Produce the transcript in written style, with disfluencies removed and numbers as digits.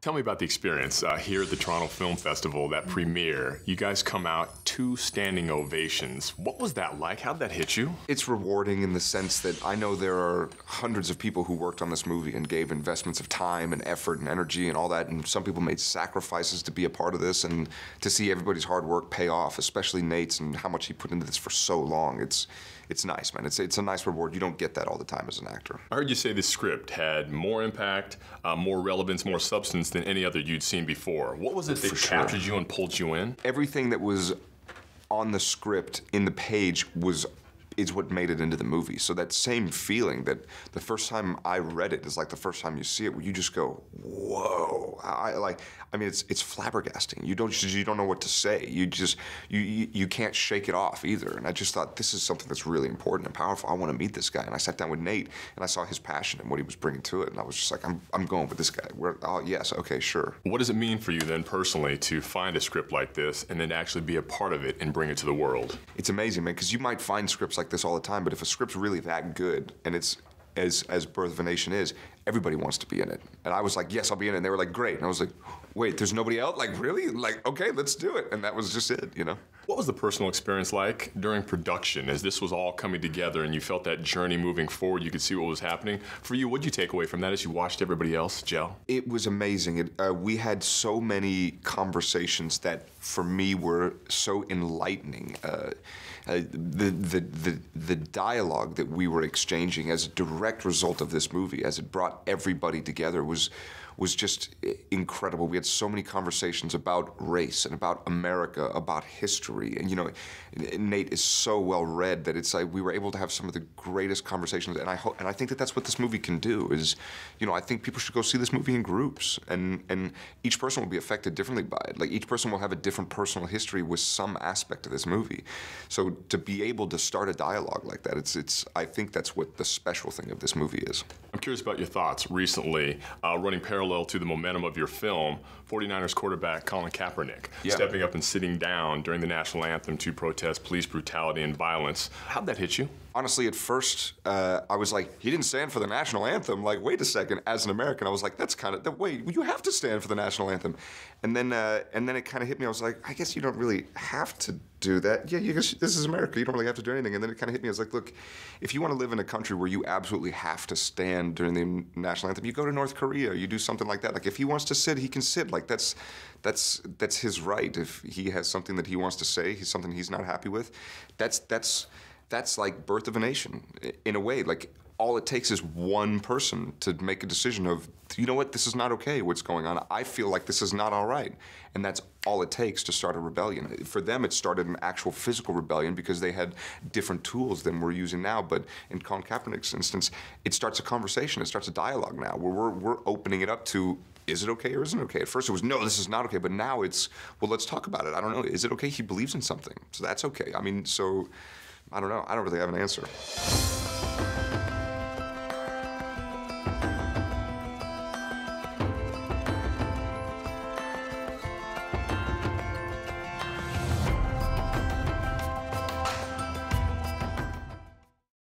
Tell me about the experience here at the Toronto Film Festival, that premiere. You guys come out, 2 standing ovations. What was that like? How'd that hit you? It's rewarding in the sense that I know there are hundreds of people who worked on this movie and gave investments of time and effort and energy and all that, and some people made sacrifices to be a part of this, and to see everybody's hard work pay off, especially Nate's and how much he put into this for so long. It's nice, man. It's a nice reward. You don't get that all the time as an actor. I heard you say the script had more impact, more relevance, more substance than any other you'd seen before. What was it that captured you and pulled you in? Everything that was on the script in the page is what made it into the movie. So that same feeling that the first time I read it is like the first time you see it, where you just go, whoa. I mean, it's flabbergasting. You don't know what to say. You can't shake it off either. And I just thought, this is something that's really important and powerful. I want to meet this guy. And I sat down with Nate and I saw his passion and what he was bringing to it. And I was just like, I'm going with this guy. Oh yes, okay, sure. What does it mean for you then personally to find a script like this and then actually be a part of it and bring it to the world? It's amazing, man, because you might find scripts like this all the time, but if a script's really that good and it's as Birth of a Nation is, everybody wants to be in it. And I was like, yes, I'll be in it. And they were like, great. And I was like, wait, there's nobody else? Like, really? Like, okay, let's do it. And that was just it, you know? What was the personal experience like during production as this was all coming together and you felt that journey moving forward? You could see what was happening. For you, what did you take away from that as you watched everybody else gel? It was amazing. We had so many conversations that, for me, were so enlightening. The dialogue that we were exchanging as a direct result of this movie, as it brought everybody together, was just incredible. We had so many conversations about race and about America, about history. And, you know, Nate is so well read that it's like we were able to have some of the greatest conversations. And I think that that's what this movie can do is, you know, I think people should go see this movie in groups. And each person will be affected differently by it. Like, each person will have a different personal history with some aspect of this movie. So to be able to start a dialogue like that, I think that's what the special thing of this movie is. I'm curious about your thoughts recently, running parallel to the momentum of your film, 49ers quarterback Colin Kaepernick stepping up and sitting down during the national anthem to protest police brutality and violence. How'd that hit you? Honestly, at first, I was like, he didn't stand for the national anthem. Like, wait a second, as an American, I was like, that's kind of, wait, you have to stand for the national anthem. And then it kind of hit me. I was like, I guess you don't really have to do that. Yeah, this is America. You don't really have to do anything. And then it kind of hit me. I was like, look, if you want to live in a country where you absolutely have to stand during the national anthem, you go to North Korea, you do something like that. Like, if he wants to sit, he can sit. Like, that's his right. If he has something that he wants to say, something he's not happy with, that's like Birth of a Nation, in a way. Like, all it takes is one person to make a decision of, you know what, this is not okay, what's going on. I feel like this is not all right. And that's all it takes to start a rebellion. For them, it started an actual physical rebellion because they had different tools than we're using now. But in Colin Kaepernick's instance, it starts a conversation, it starts a dialogue now, where we're opening it up to, is it okay or isn't it okay? At first it was, no, this is not okay, but now it's, well, let's talk about it. I don't know, is it okay? He believes in something, so that's okay. I mean, so, I don't know, I don't really have an answer.